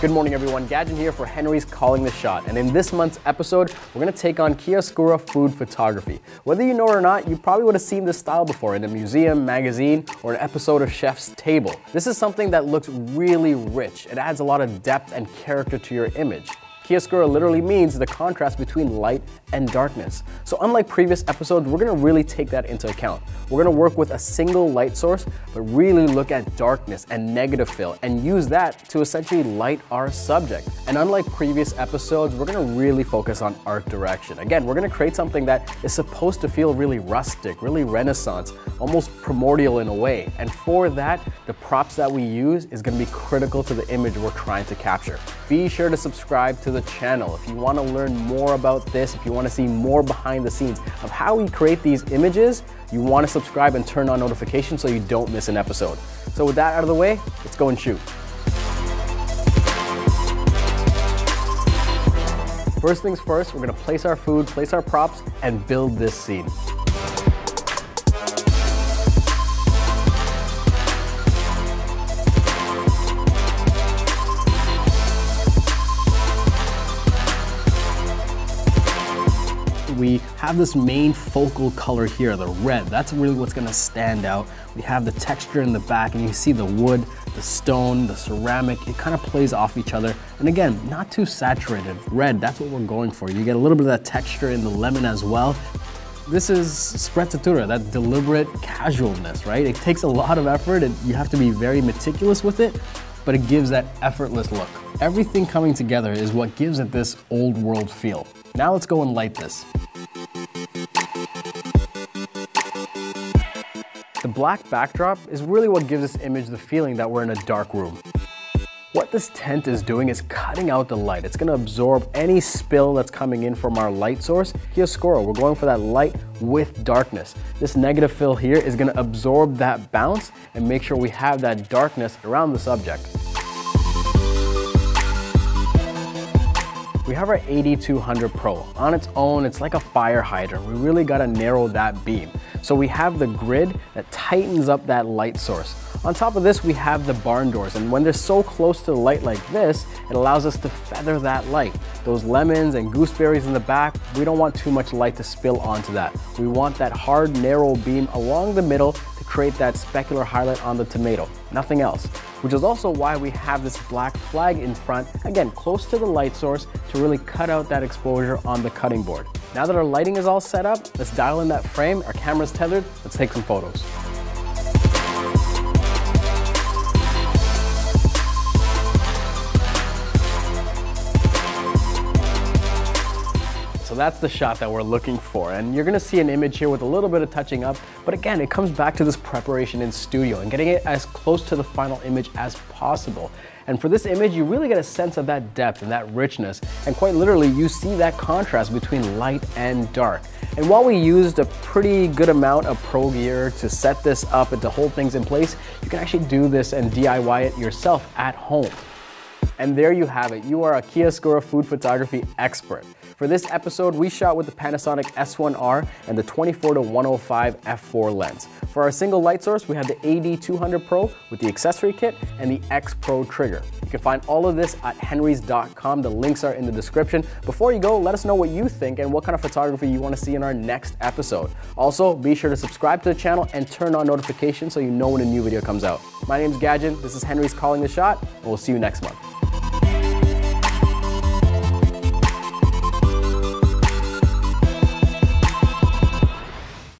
Good morning everyone, Gajan here for Henry's Calling the Shot, and in this month's episode, we're going to take on chiaroscuro food photography. Whether you know it or not, you probably would have seen this style before in a museum, magazine, or an episode of Chef's Table. This is something that looks really rich. It adds a lot of depth and character to your image. Chiaroscuro literally means the contrast between light and darkness. So unlike previous episodes, we're gonna really take that into account. We're gonna work with a single light source, but really look at darkness and negative fill and use that to essentially light our subject. And unlike previous episodes, we're gonna really focus on art direction. Again, we're gonna create something that is supposed to feel really rustic, really Renaissance, almost primordial in a way. And for that, the props that we use is gonna be critical to the image we're trying to capture. Be sure to subscribe to the channel if you want to learn more about this, if you want to see more behind the scenes of how we create these images. You want to subscribe and turn on notifications so you don't miss an episode. So with that out of the way, let's go and shoot. First things first, we're going to place our food, place our props, and build this scene. We have this main focal color here, the red. That's really what's gonna stand out. We have the texture in the back, and you see the wood, the stone, the ceramic. It kind of plays off each other. And again, not too saturated. Red, that's what we're going for. You get a little bit of that texture in the lemon as well. This is sprezzatura, that deliberate casualness, right? It takes a lot of effort, and you have to be very meticulous with it, but it gives that effortless look. Everything coming together is what gives it this old world feel. Now let's go and light this. The black backdrop is really what gives this image the feeling that we're in a dark room. What this tent is doing is cutting out the light. It's gonna absorb any spill that's coming in from our light source. Chiaroscuro, we're going for that light with darkness. This negative fill here is gonna absorb that bounce and make sure we have that darkness around the subject. We have our 8200 Pro. On its own, it's like a fire hydrant. We really gotta narrow that beam. So we have the grid that tightens up that light source. On top of this, we have the barn doors, and when they're so close to the light like this, it allows us to feather that light. Those lemons and gooseberries in the back, we don't want too much light to spill onto that. We want that hard, narrow beam along the middle to create that specular highlight on the tomato, nothing else. Which is also why we have this black flag in front, again, close to the light source to really cut out that exposure on the cutting board. Now that our lighting is all set up, let's dial in that frame. Our camera's tethered, let's take some photos. So that's the shot that we're looking for, and you're gonna see an image here with a little bit of touching up, but again, it comes back to this preparation in studio and getting it as close to the final image as possible. And for this image, you really get a sense of that depth and that richness, and quite literally, you see that contrast between light and dark. And while we used a pretty good amount of pro gear to set this up and to hold things in place, you can actually do this and DIY it yourself at home. And there you have it. You are a chiaroscuro food photography expert. For this episode, we shot with the Panasonic S1R and the 24-105 f4 lens. For our single light source, we have the AD200 Pro with the accessory kit and the X Pro trigger. You can find all of this at henrys.com. The links are in the description. Before you go, let us know what you think and what kind of photography you want to see in our next episode. Also, be sure to subscribe to the channel and turn on notifications so you know when a new video comes out. My name is Gajan. This is Henry's Calling the Shot, and we'll see you next month.